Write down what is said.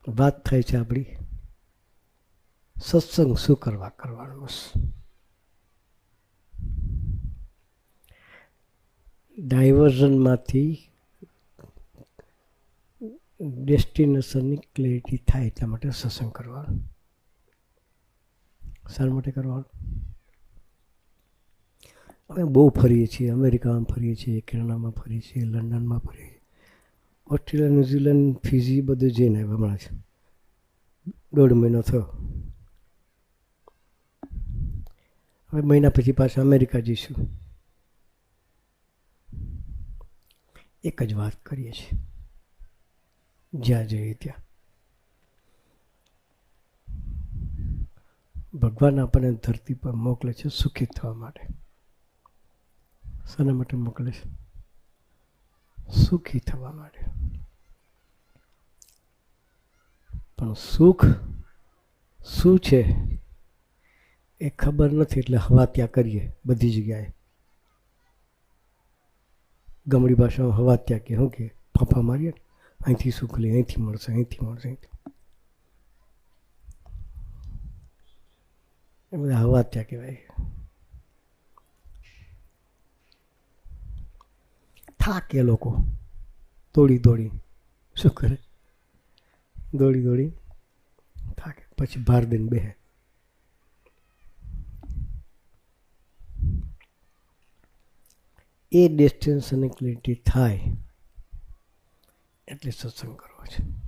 વાત થાય છે આપણી સત્સંગ શું કરવાનું. બસ ડાયવર્ઝનમાંથી ડેસ્ટિનેશનની ક્લેરિટી થાય એટલા માટે સત્સંગ કરવાનું. શા માટે કરવાનું? અમે બહુ ફરીએ છીએ, અમેરિકામાં ફરીએ છીએ, કેનેડામાં ફરીએ છીએ, લંડનમાં ફરીએ છીએ, ઓસ્ટ્રેલિયા, ન્યૂઝીલેન્ડ, ફિજી બધું જઈને હમણાં છે. 1.5 મહિનો થયો. હવે મહિના પછી પાછા અમેરિકા જઈશું. એક જ વાત કરીએ છીએ જ્યાં જઈએ ત્યાં. ભગવાન આપણને ધરતી પર મોકલે છે સુખી થવા માટે. શાના માટે મોકલે છે? સુખી થવા માટે. પણ સુખ શું છે એ ખબર નથી, એટલે હવા ત્યાં કરીએ બધી જગ્યાએ. ગમડી ભાષામાં હવા ત્યાં કે શું કે ફાંફા મારીએ ને, અહીંથી સુખ લે, અહીંથી મળશે, અહીંથી મળશે, અહીંથી. એ બધા હવા ત્યાં કહેવાય. થાકે લોકો દોડી શું કરે? દોડી થાકે, પછી ભાર દઈને બેહે. એ ડેસ્ટિનેશનની ક્લેરિટી થાય એટલે સત્સંગ કરવો છે.